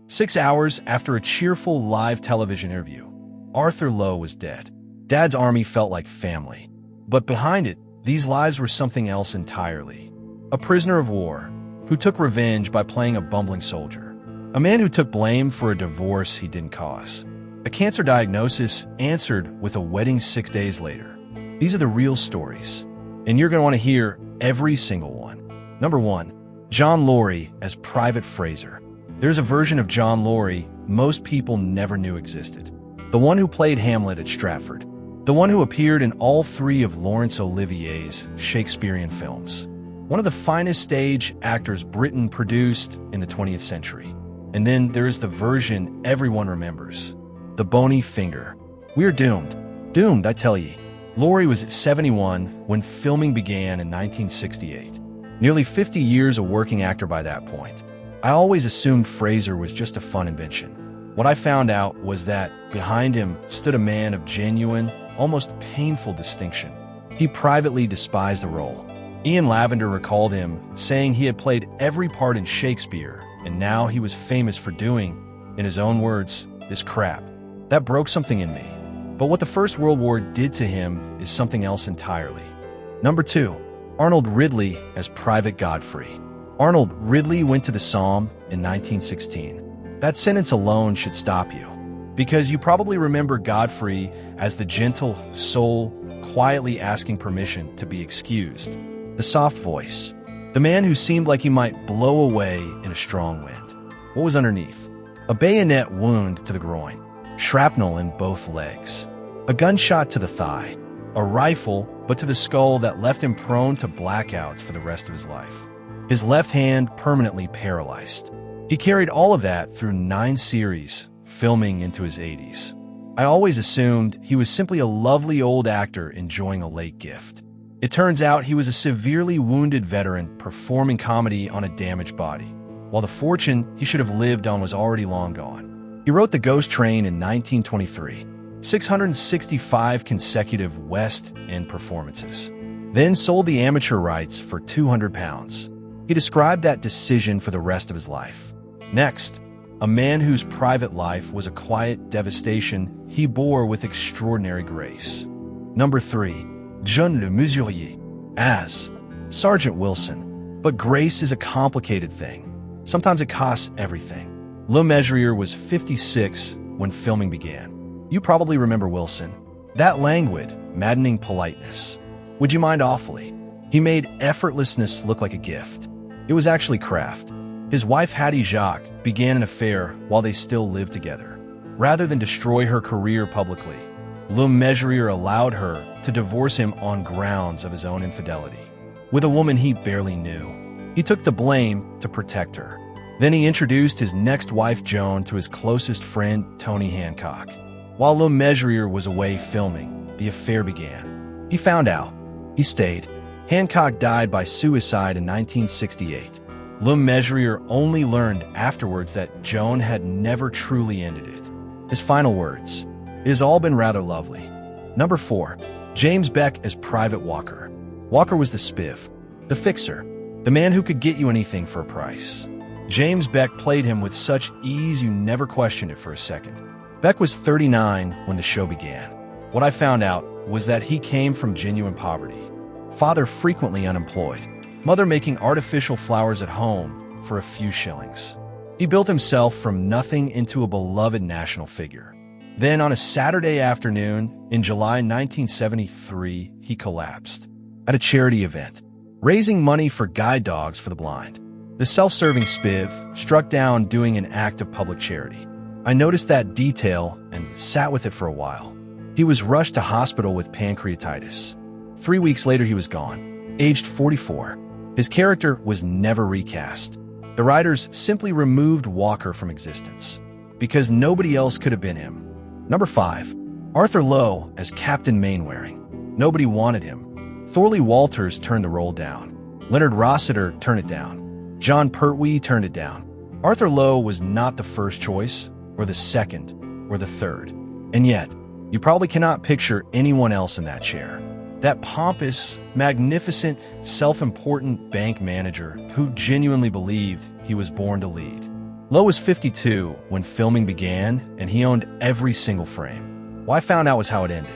6 hours after a cheerful live television interview, Arthur Lowe was dead. Dad's army felt like family. But behind it, these lives were something else entirely. A prisoner of war who took revenge by playing a bumbling soldier. A man who took blame for a divorce he didn't cause. A cancer diagnosis answered with a wedding 6 days later. These are the real stories, and you're going to want to hear every single one. Number 1. John Laurie as Private Fraser. There's a version of John Laurie most people never knew existed. The one who played Hamlet at Stratford. The one who appeared in all 3 of Laurence Olivier's Shakespearean films. One of the finest stage actors Britain produced in the 20th century. And then there's the version everyone remembers. The bony finger. We're doomed. Doomed, I tell ye. Laurie was 71 when filming began in 1968. Nearly 50 years a working actor by that point. I always assumed Fraser was just a fun invention. What I found out was that behind him stood a man of genuine, almost painful distinction. He privately despised the role. Ian Lavender recalled him, saying he had played every part in Shakespeare, and now he was famous for doing, in his own words, this crap. That broke something in me. But what the First World War did to him is something else entirely. Number 2. Arnold Ridley as Private Godfrey. Arnold Ridley went to the Somme in 1916. That sentence alone should stop you, because you probably remember Godfrey as the gentle soul quietly asking permission to be excused. The soft voice. The man who seemed like he might blow away in a strong wind. What was underneath? A bayonet wound to the groin. Shrapnel in both legs. A gunshot to the thigh. A rifle, but to the skull that left him prone to blackouts for the rest of his life. His left hand permanently paralyzed. He carried all of that through 9 series, filming into his 80s. I always assumed he was simply a lovely old actor enjoying a late gift. It turns out he was a severely wounded veteran performing comedy on a damaged body, while the fortune he should have lived on was already long gone. He wrote The Ghost Train in 1923, 665 consecutive West End performances, then sold the amateur rights for £200. He described that decision for the rest of his life. Next, a man whose private life was a quiet devastation he bore with extraordinary grace. Number 3. Jean le Mesurier as Sergeant Wilson. But grace is a complicated thing. Sometimes it costs everything. Le Mesurier was 56 when filming began. You probably remember Wilson. That languid, maddening politeness. Would you mind awfully? He made effortlessness look like a gift. It was actually craft. His wife Hattie Jacques began an affair while they still lived together. Rather than destroy her career publicly, Le Mesurier allowed her to divorce him on grounds of his own infidelity. With a woman he barely knew. He took the blame to protect her. Then he introduced his next wife Joan to his closest friend Tony Hancock. While Le Mesurier was away filming, the affair began. He found out. He stayed. Hancock died by suicide in 1968. Le Mesurier only learned afterwards that Joan had never truly ended it. His final words: "It has all been rather lovely." Number 4. James Beck as Private Walker. Walker was the spiv, the fixer, the man who could get you anything for a price. James Beck played him with such ease you never questioned it for a second. Beck was 39 when the show began. What I found out was that he came from genuine poverty. Father frequently unemployed. Mother making artificial flowers at home for a few shillings. He built himself from nothing into a beloved national figure. Then on a Saturday afternoon in July 1973, he collapsed at a charity event, raising money for guide dogs for the blind. The self-serving spiv struck down doing an act of public charity. I noticed that detail and sat with it for a while. He was rushed to hospital with pancreatitis. 3 weeks later, he was gone, aged 44. His character was never recast. The writers simply removed Walker from existence, because nobody else could have been him. Number 5. Arthur Lowe as Captain Mainwaring. Nobody wanted him. Thorley Walters turned the role down. Leonard Rossiter turned it down. John Pertwee turned it down. Arthur Lowe was not the first choice, or the second, or the third. And yet, you probably cannot picture anyone else in that chair. That pompous, magnificent, self-important bank manager who genuinely believed he was born to lead. Lowe was 52 when filming began, and he owned every single frame. What I found out was how it ended.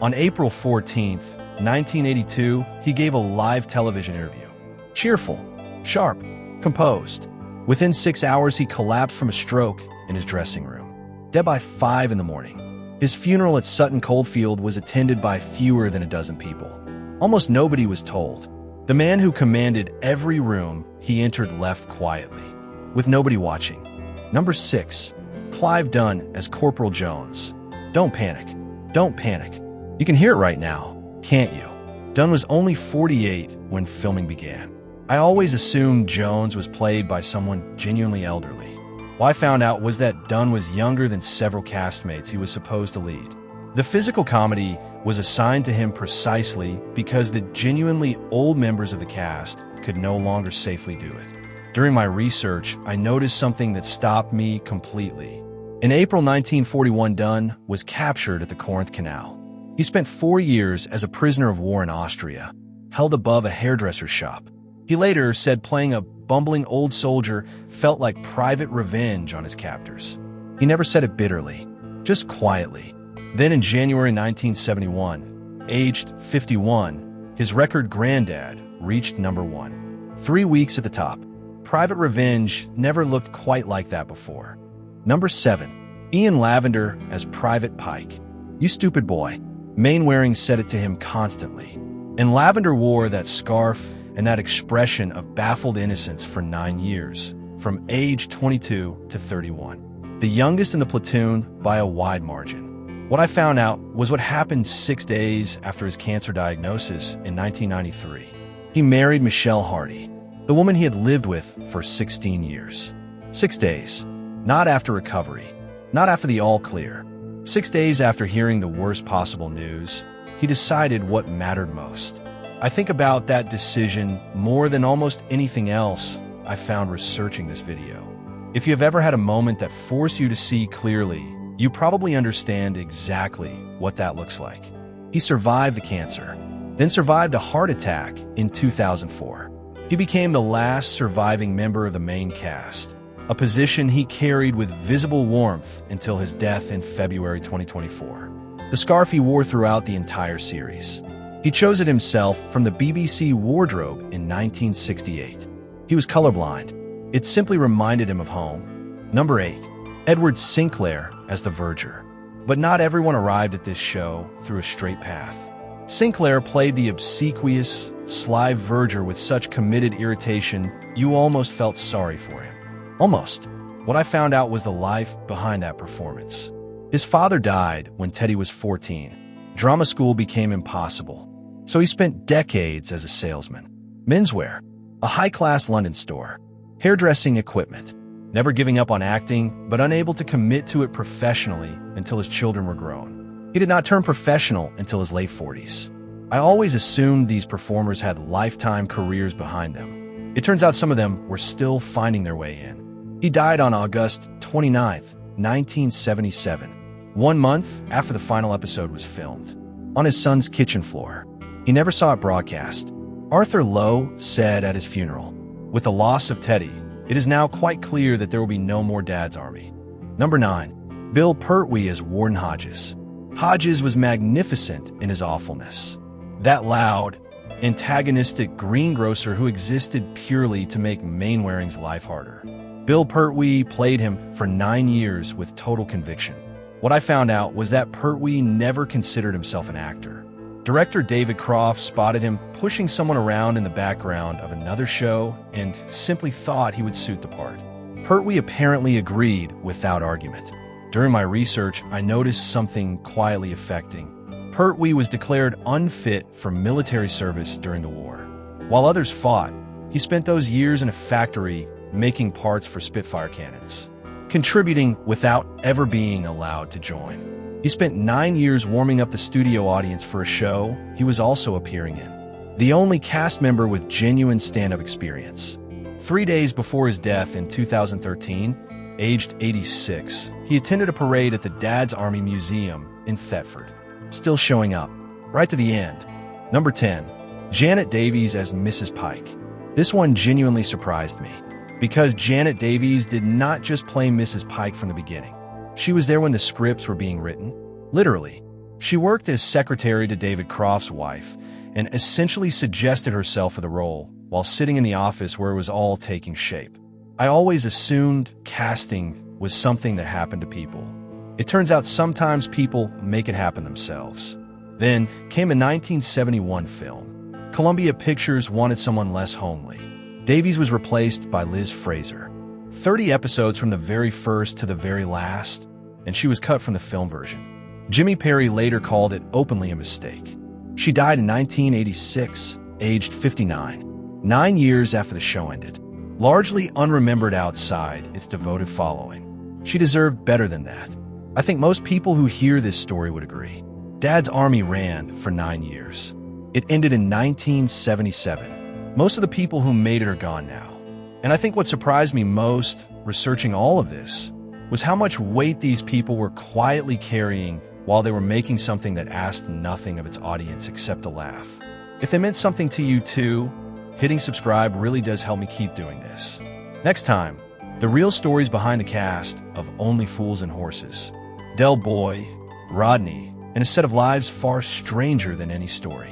On April 14th, 1982, he gave a live television interview. Cheerful, sharp, composed. Within 6 hours, he collapsed from a stroke in his dressing room, dead by 5 in the morning. His funeral at Sutton Coldfield was attended by fewer than a dozen people. Almost nobody was told. The man who commanded every room he entered left quietly, with nobody watching. Number 6. Clive Dunn as Corporal Jones. Don't panic. Don't panic. You can hear it right now, can't you? Dunn was only 48 when filming began. I always assumed Jones was played by someone genuinely elderly. What I found out was that Dunn was younger than several castmates he was supposed to lead. The physical comedy was assigned to him precisely because the genuinely old members of the cast could no longer safely do it. During my research, I noticed something that stopped me completely. In April 1941, Dunn was captured at the Corinth Canal. He spent 4 years as a prisoner of war in Austria, held above a hairdresser's shop. He later said playing a bumbling old soldier felt like private revenge on his captors. He never said it bitterly, just quietly. Then in January 1971, aged 51, his record Granddad reached number 1. 3 weeks at the top. Private revenge never looked quite like that before. Number 7. Ian Lavender as Private Pike. You stupid boy. Mainwaring said it to him constantly. And Lavender wore that scarf and that expression of baffled innocence for 9 years, from age 22 to 31. The youngest in the platoon by a wide margin. What I found out was what happened 6 days after his cancer diagnosis in 1993. He married Michelle Hardy, the woman he had lived with for 16 years. 6 days. Not after recovery. Not after the all clear. 6 days after hearing the worst possible news, he decided what mattered most. I think about that decision more than almost anything else I found researching this video. If you have ever had a moment that forced you to see clearly, you probably understand exactly what that looks like. He survived the cancer, then survived a heart attack in 2004. He became the last surviving member of the main cast, a position he carried with visible warmth until his death in February 2024. The scarf he wore throughout the entire series. He chose it himself from the BBC wardrobe in 1968. He was colorblind. It simply reminded him of home. Number 8. Edward Sinclair as the Verger. But not everyone arrived at this show through a straight path. Sinclair played the obsequious, sly Verger with such committed irritation you almost felt sorry for him. Almost. What I found out was the life behind that performance. His father died when Teddy was 14. Drama school became impossible. So he spent decades as a salesman. Menswear, a high-class London store, hairdressing equipment, never giving up on acting, but unable to commit to it professionally until his children were grown. He did not turn professional until his late 40s. I always assumed these performers had lifetime careers behind them. It turns out some of them were still finding their way in. He died on August 29th, 1977, 1 month after the final episode was filmed, on his son's kitchen floor. He never saw it broadcast. Arthur Lowe said at his funeral, "With the loss of Teddy, it is now quite clear that there will be no more Dad's Army." Number 9. Bill Pertwee as Warden Hodges. Hodges was magnificent in his awfulness. That loud, antagonistic greengrocer who existed purely to make Mainwaring's life harder. Bill Pertwee played him for 9 years with total conviction. What I found out was that Pertwee never considered himself an actor. Director David Croft spotted him pushing someone around in the background of another show and simply thought he would suit the part. Pertwee apparently agreed without argument. During my research, I noticed something quietly affecting. Pertwee was declared unfit for military service during the war. While others fought, he spent those years in a factory making parts for Spitfire cannons, contributing without ever being allowed to join. He spent 9 years warming up the studio audience for a show he was also appearing in, the only cast member with genuine stand-up experience. 3 days before his death in 2013, aged 86, he attended a parade at the Dad's Army Museum in Thetford, still showing up, right to the end. Number 10. Janet Davies as Mrs. Pike. This one genuinely surprised me. Because Janet Davies did not just play Mrs. Pike from the beginning. She was there when the scripts were being written. Literally. She worked as secretary to David Croft's wife and essentially suggested herself for the role while sitting in the office where it was all taking shape. I always assumed casting was something that happened to people. It turns out sometimes people make it happen themselves. Then came a 1971 film. Columbia Pictures wanted someone less homely. Davies was replaced by Liz Fraser. 30 episodes from the very first to the very last, and she was cut from the film version. Jimmy Perry later called it openly a mistake. She died in 1986, aged 59, 9 years after the show ended. Largely unremembered outside its devoted following. She deserved better than that. I think most people who hear this story would agree. Dad's army ran for 9 years. It ended in 1977. Most of the people who made it are gone now. And I think what surprised me most, researching all of this, was how much weight these people were quietly carrying while they were making something that asked nothing of its audience except a laugh. If they meant something to you too, hitting subscribe really does help me keep doing this. Next time, the real stories behind the cast of Only Fools and Horses. Del Boy, Rodney, and a set of lives far stranger than any story.